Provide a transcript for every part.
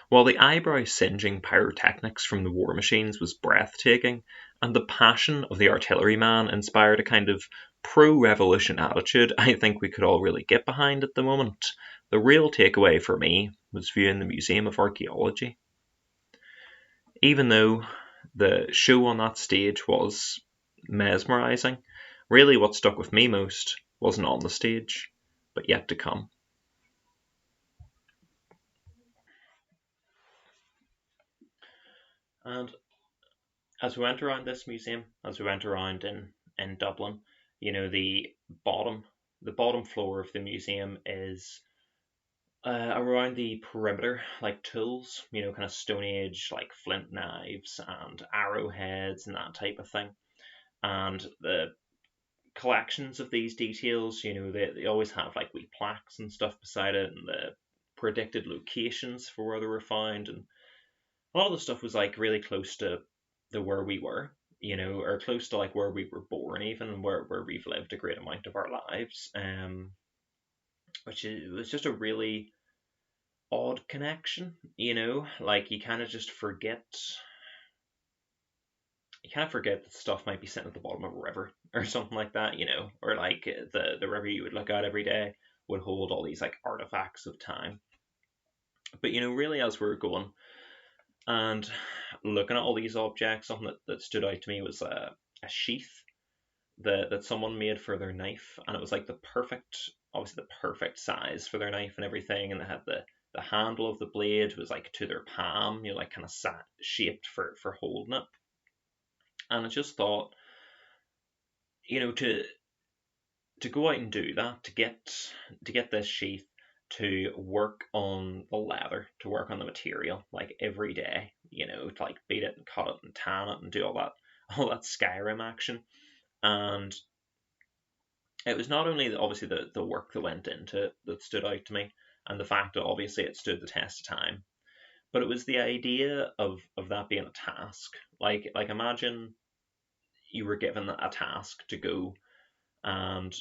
While the eyebrow singeing pyrotechnics from the war machines was breathtaking, and the passion of the artilleryman inspired a kind of pro revolution attitude I think we could all really get behind at the moment, the real takeaway for me was viewing the Museum of Archaeology. Even though the show on that stage was mesmerising, really what stuck with me most wasn't on the stage, but yet to come. And as we went around this museum, as we went around in Dublin, you know, bottom the bottom floor of the museum is around the perimeter, like tools, you know, kind of Stone Age, like flint knives and arrowheads and that type of thing. And the collections of these details, you know, they always have like wee plaques and stuff beside it and the predicted locations for where they were found. And a lot of the stuff was like really close to the where we were, you know, or close to like where we were born, even where we've lived a great amount of our lives. Which was just a really odd connection, you know, like you kind of forget that stuff might be sitting at the bottom of a river or something like that, you know, or like the river you would look at every day would hold all these like artifacts of time. But you know, really, as we were going and looking at all these objects, something that stood out to me was a sheath that someone made for their knife, and it was like obviously the perfect size for their knife and everything, and they had the handle of the blade was like to their palm, you know, like kind of sat shaped for holding it. And I just thought, you know, to go out and do that, to get this sheath, to work on the leather, to work on the material like every day, you know, to like beat it and cut it and tan it and do all that Skyrim action. And it was not only obviously the work that went into it that stood out to me, and the fact that obviously it stood the test of time, but it was the idea of that being a task. Like imagine you were given a task to go and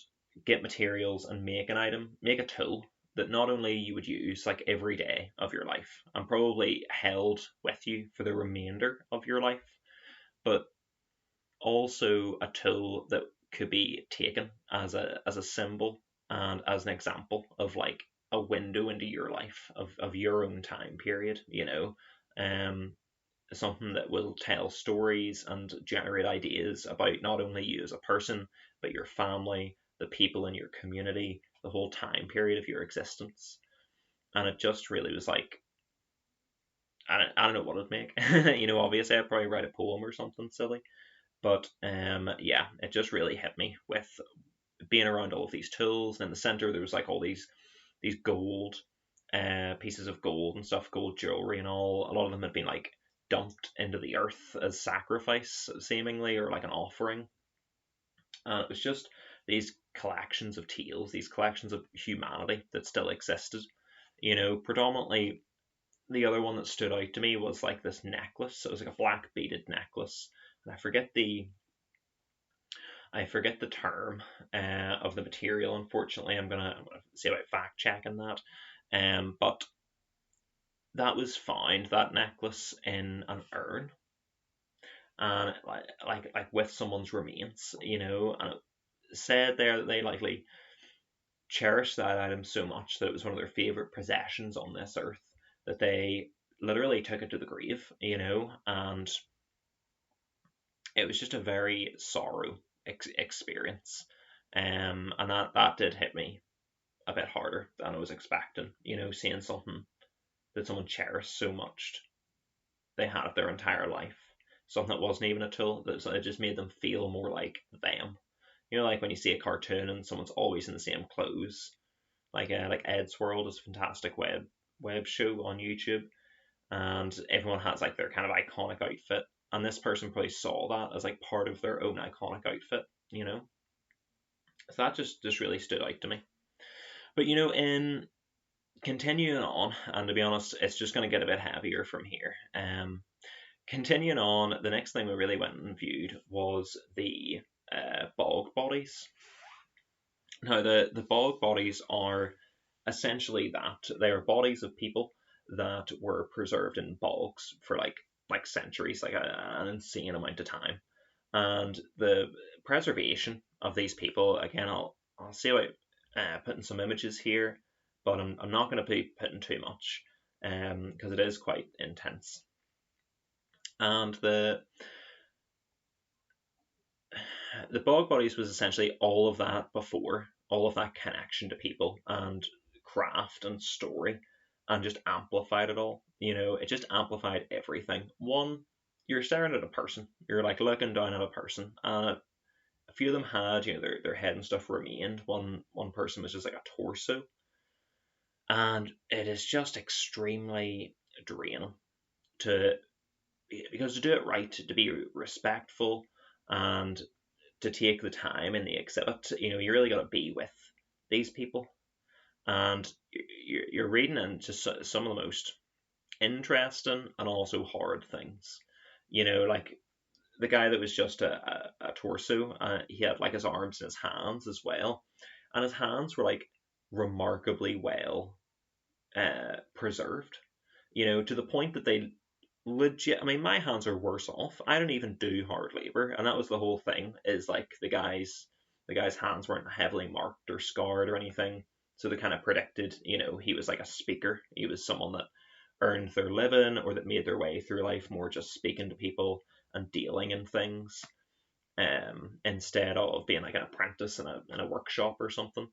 get materials and make an item, make a tool that not only you would use like every day of your life and probably held with you for the remainder of your life, but also a tool that could be taken as a symbol and as an example of like a window into your life of your own time period, you know, um something that will tell stories and generate ideas about not only you as a person, but your family, the people in your community, the whole time period of your existence. And it just really was like, I don't know what it'd make. You know, obviously I'd probably write a poem or something silly. But yeah, it just really hit me with being around all of these tools. And in the center, there was like all these gold pieces of gold and stuff, gold jewelry and all. A lot of them had been like dumped into the earth as sacrifice, seemingly, or like an offering. And it was just these collections of tales, these collections of humanity that still existed. You know, predominantly the other one that stood out to me was like this necklace. It was like a black beaded necklace. And I forget the term of the material. Unfortunately, I'm gonna see about fact checking that. But that was found, that necklace, in an urn, and like with someone's remains, you know, and it said there that they likely cherished that item so much that it was one of their favorite possessions on this earth, that they literally took it to the grave, you know, and it was just a very sorrow experience. And that did hit me a bit harder than I was expecting. You know, seeing something that someone cherished so much, they had their entire life, something that wasn't even a tool, that it just made them feel more like them. You know, like when you see a cartoon and someone's always in the same clothes, like Ed's World is a fantastic web show on YouTube, and everyone has like their kind of iconic outfit, and this person probably saw that as like part of their own iconic outfit, you know. So that just really stood out to me. But you know, in continuing on, and to be honest, it's just going to get a bit heavier from here. Continuing on, the next thing we really went and viewed was the bog bodies. Now, the bog bodies are essentially that they are bodies of people that were preserved in bogs for like centuries, like an insane amount of time. And the preservation of these people, again, I'll see about putting some images here, but I'm not going to be putting too much because it is quite intense. And the bog bodies was essentially all of that before, all of that connection to people and craft and story, and just amplified it all. It just amplified everything. One, you're staring at a person, you're like looking down at a person, and a few of them had, their head and stuff remained. One person was just like a torso, and it is just extremely draining to because to do it right, to be respectful, and to take the time in the exhibit. You really got to be with these people, and you're reading into some of the most interesting and also hard things. Like the guy that was just a torso, he had like his arms and his hands as well, and his hands were like remarkably well preserved. To the point that they legit. I mean, my hands are worse off. I don't even do hard labor, and that was the whole thing. Is like the guy's hands weren't heavily marked or scarred or anything, so they kind of predicted. He was like a speaker. He was someone that earned their living or that made their way through life more just speaking to people and dealing in things, instead of being like an apprentice in a workshop or something.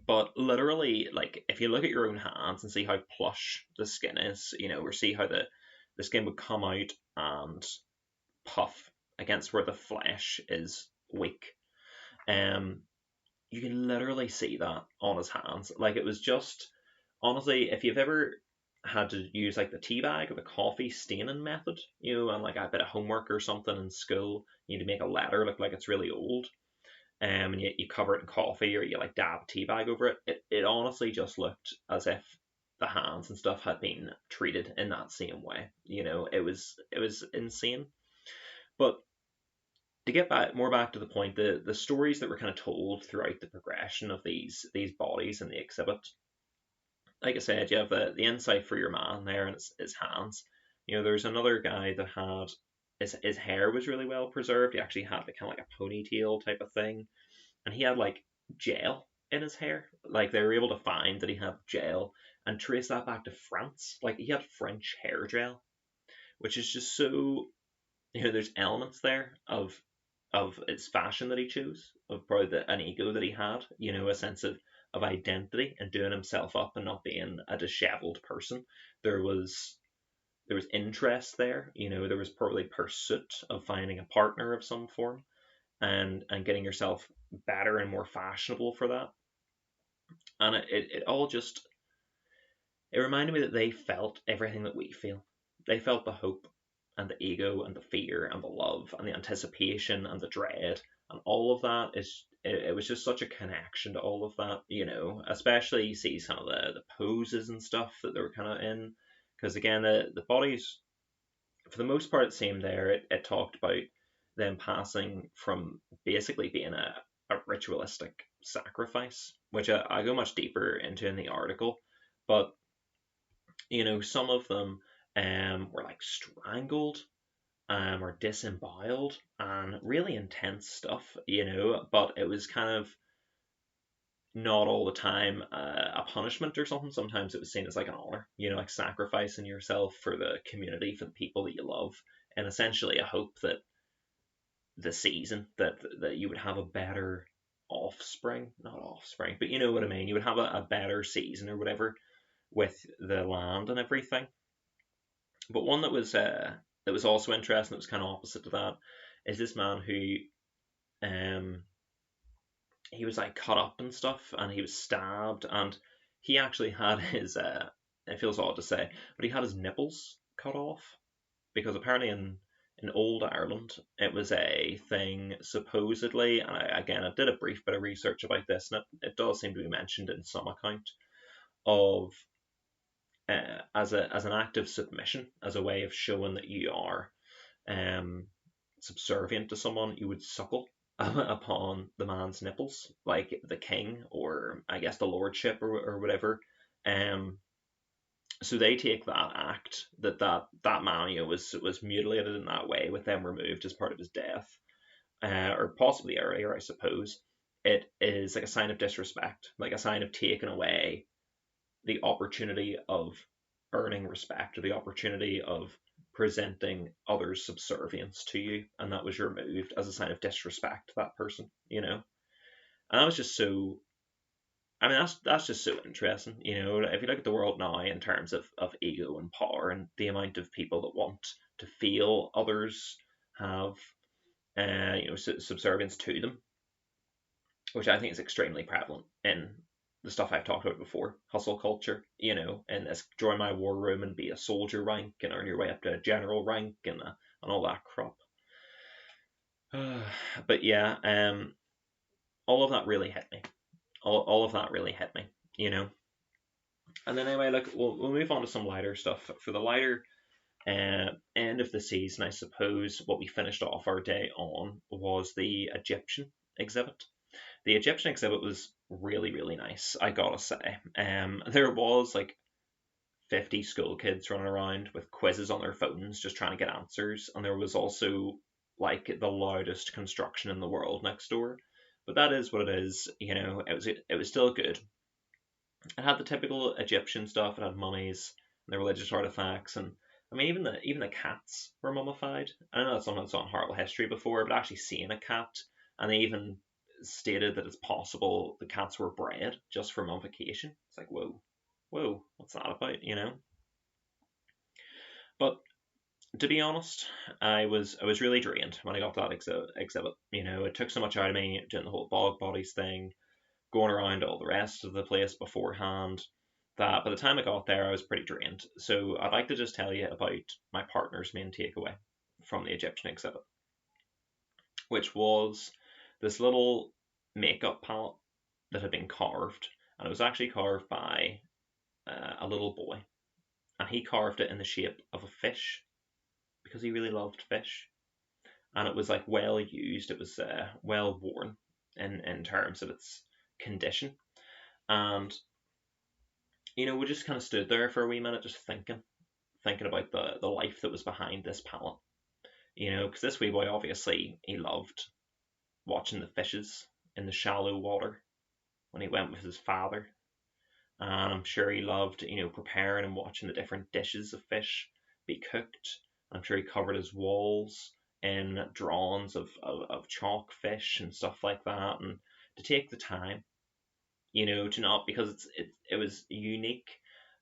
But literally, like if you look at your own hands and see how plush the skin is, or see how the skin would come out and puff against where the flesh is weak, um, you can literally see that on his hands. Like it was just honestly, if you've ever had to use like the tea bag or the coffee staining method, and like a bit of homework or something in school, you need to make a letter look like it's really old, and you cover it in coffee or you like dab tea bag over it. It honestly just looked as if the hands and stuff had been treated in that same way. It was insane. But to get back to the point, the stories that were kind of told throughout the progression of these bodies in the exhibit, like I said, you have the insight for your man there and his hands. There's another guy that had his hair was really well preserved. He actually had kind of like a ponytail type of thing, and he had like gel in his hair. Like they were able to find that he had gel and trace that back to France. Like he had French hair gel, which is just so there's elements there of its fashion that he chose, of probably an ego that he had, a sense of identity and doing himself up and not being a disheveled person. There was interest there, there was probably pursuit of finding a partner of some form and getting yourself better and more fashionable for that. And it all just it reminded me that they felt everything that we feel. They felt the hope and the ego and the fear and the love and the anticipation and the dread and all of that is it was just such a connection to all of that, especially you see some of the poses and stuff that they were kind of in, because again the bodies for the most part it seemed there it talked about them passing from basically being a ritualistic sacrifice, which I go much deeper into in the article, but some of them were like strangled, or disemboweled and really intense stuff, but it was kind of not all the time a punishment or something. Sometimes it was seen as like an honor, like sacrificing yourself for the community, for the people that you love, and essentially a hope that the season that you would have a better offspring, not offspring, but you know what I mean. You would have a better season or whatever with the land and everything. But one that was also interesting, that was kind of opposite to that, is this man who he was like cut up and stuff, and he was stabbed, and he actually had his it feels odd to say, but he had his nipples cut off because apparently in old Ireland it was a thing supposedly, and I did a brief bit of research about this, and it does seem to be mentioned in some account of as an act of submission, as a way of showing that you are um, subservient to someone, you would suckle upon the man's nipples, like the king, or I guess the lordship, or whatever. Um, So they take that act that man, was mutilated in that way, with them removed as part of his death, or possibly earlier, I suppose. It is like a sign of disrespect, like a sign of taking away the opportunity of earning respect, or the opportunity of presenting others' subservience to you, and that was removed as a sign of disrespect to that person. And that was just so. I mean, that's just so interesting. If you look at the world now in terms of ego and power, and the amount of people that want to feel others have, subservience to them, which I think is extremely prevalent in the stuff I've talked about before, hustle culture, and this join my war room and be a soldier rank and earn your way up to a general rank, and all that crap. But yeah, all of that really hit me. All of that really hit me. And then anyway, look, we'll move on to some lighter stuff. For the lighter end of the season, I suppose what we finished off our day on was the Egyptian exhibit. The Egyptian exhibit was really, really nice, I gotta say. There was like 50 school kids running around with quizzes on their phones just trying to get answers, and there was also like the loudest construction in the world next door. But that is what it is. It was still good. It had the typical Egyptian stuff. It had mummies and the religious artifacts, and I mean even the cats were mummified. I know that's something that's on horrible history before, but actually seeing a cat, and they even stated that it's possible the cats were bred just for mummification. It's like whoa, what's that about? But to be honest, I was really drained when I got to that exhibit. It took so much out of me doing the whole bog bodies thing, going around all the rest of the place beforehand, that by the time I got there, I was pretty drained. So I'd like to just tell you about my partner's main takeaway from the Egyptian exhibit, which was this little makeup palette that had been carved, and it was actually carved by a little boy, and he carved it in the shape of a fish because he really loved fish, and it was like well used. It was well worn in terms of its condition, and we just kind of stood there for a wee minute, just thinking about the life that was behind this palette. Because this wee boy, obviously he loved watching the fishes in the shallow water when he went with his father, and I'm sure he loved preparing and watching the different dishes of fish be cooked. I'm sure he covered his walls in drawings of chalk fish and stuff like that, and to take the time, to not, because it was unique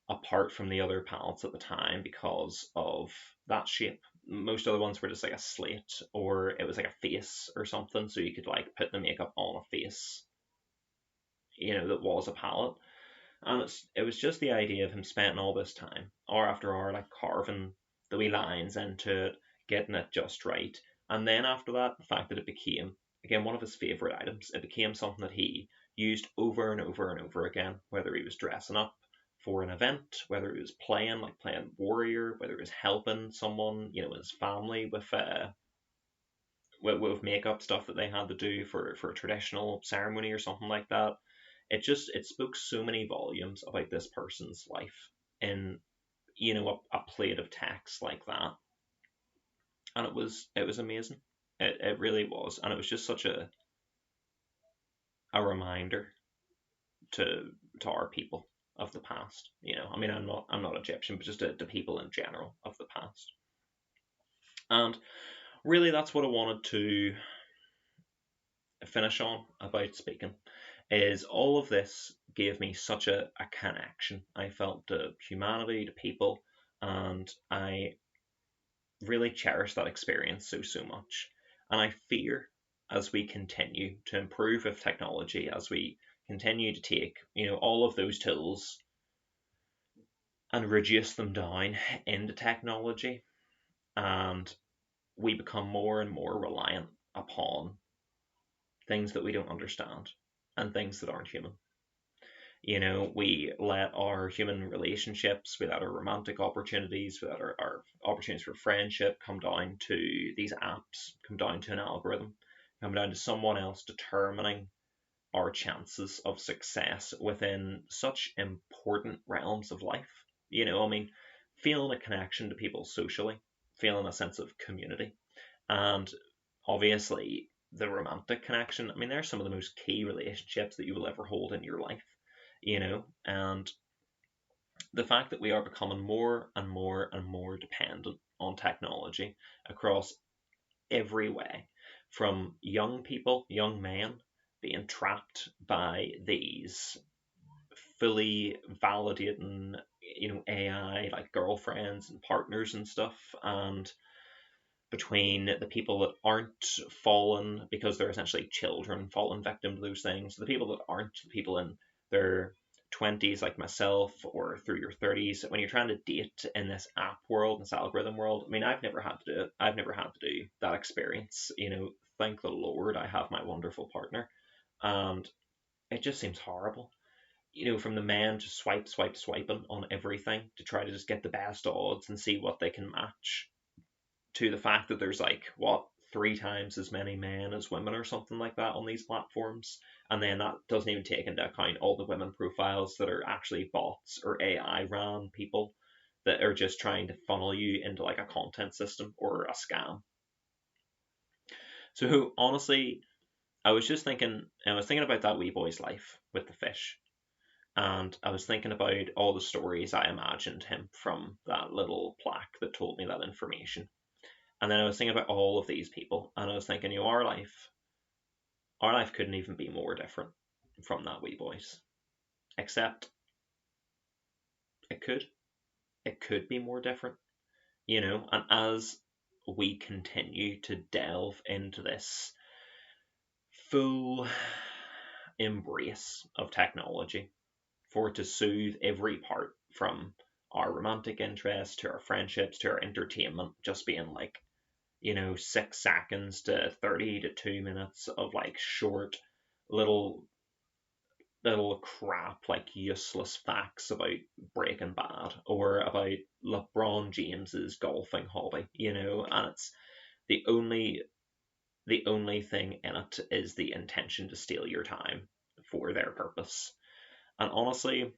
apart from the other palettes at the time because of that shape. Most other ones were just like a slate, or it was like a face or something, so you could like put the makeup on a face, that was a palette. And it was just the idea of him spending all this time, hour after hour, like carving the wee lines into it, getting it just right. And then after that, the fact that it became, again, one of his favourite items. It became something that he used over and over and over again, whether he was dressing up for an event, whether he was playing, like playing warrior, whether he was helping someone, his family with makeup stuff that they had to do for a traditional ceremony or something like that. It spoke so many volumes about this person's life in a plate of text like that, and it was amazing. It really was, and it was just such a reminder to our people of the past. I mean, I'm not Egyptian, but just to people in general of the past. And really, that's what I wanted to finish on about speaking. Is all of this gave me such a connection. I felt to humanity, to people, and I really cherish that experience so much. And I fear, as we continue to improve with technology, as we continue to take all of those tools and reduce them down into technology, and we become more and more reliant upon things that we don't understand and things that aren't human. We let our human relationships, we let our romantic opportunities, we let our opportunities for friendship come down to these apps, come down to an algorithm, come down to someone else determining our chances of success within such important realms of life. I mean, feeling a connection to people socially, feeling a sense of community, and obviously the romantic connection. I mean, they're some of the most key relationships that you will ever hold in your life, and the fact that we are becoming more and more and more dependent on technology across every way, from young people, young men being trapped by these fully validating, AI like girlfriends and partners and stuff, and between the people that aren't fallen because they're essentially children fallen victim to those things, the people that aren't, the people in their 20s like myself or through your 30s, when you're trying to date in this app world, this algorithm world. I mean, I've never had to do it. I've never had to do that experience. Thank the Lord I have my wonderful partner. And it just seems horrible. From the men just swiping on everything to try to just get the best odds and see what they can match, to the fact that there's like what, three times as many men as women or something like that on these platforms. And then that doesn't even take into account all the women profiles that are actually bots or AI ran people that are just trying to funnel you into like a content system or a scam. So honestly, I was thinking about that wee boy's life with the fish. And I was thinking about all the stories I imagined him from that little plaque that told me that information. And then I was thinking about all of these people, and I was thinking, our life couldn't even be more different from that wee boy's. Except it could. It could be more different, And as we continue to delve into this full embrace of technology for it to soothe every part, from our romantic interests to our friendships to our entertainment, just being like 6 seconds to 30 to 2 minutes of like short little crap, like useless facts about Breaking Bad or about LeBron James's golfing hobby, and it's the only thing in it is the intention to steal your time for their purpose. And honestly,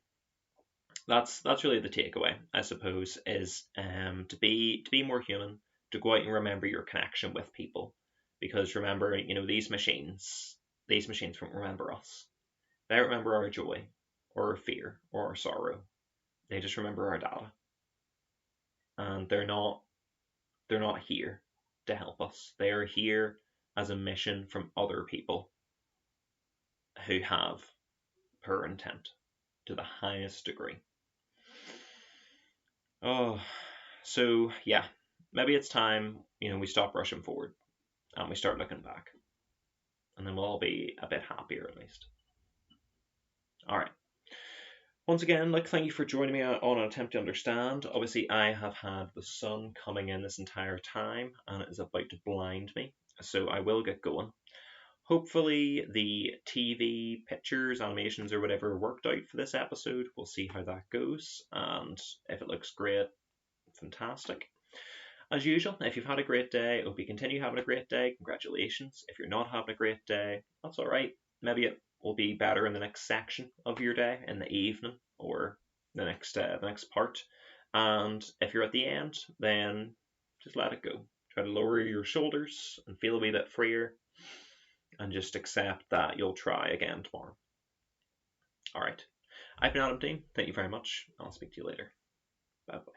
that's really the takeaway, I suppose, is to be more human, to go out and remember your connection with people, because remember, these machines won't remember us. They don't remember our joy, or our fear, or our sorrow. They just remember our data, and they're not here to help us. They are here as a mission from other people who have pure intent to the highest degree. Oh, so yeah, maybe it's time, we stop rushing forward and we start looking back. And then we'll all be a bit happier at least. All right. Once again, thank you for joining me on an attempt to understand. Obviously, I have had the sun coming in this entire time and it is about to blind me. So I will get going. Hopefully, the TV pictures, animations, or whatever worked out for this episode. We'll see how that goes. And if it looks great, fantastic. As usual, if you've had a great day, I hope you continue having a great day. Congratulations. If you're not having a great day, that's all right. Maybe it will be better in the next section of your day, in the evening, or the next part. And if you're at the end, then just let it go. Try to lower your shoulders and feel a wee bit freer, and just accept that you'll try again tomorrow. All right. I've been Adam Dean. Thank you very much. I'll speak to you later. Bye bye.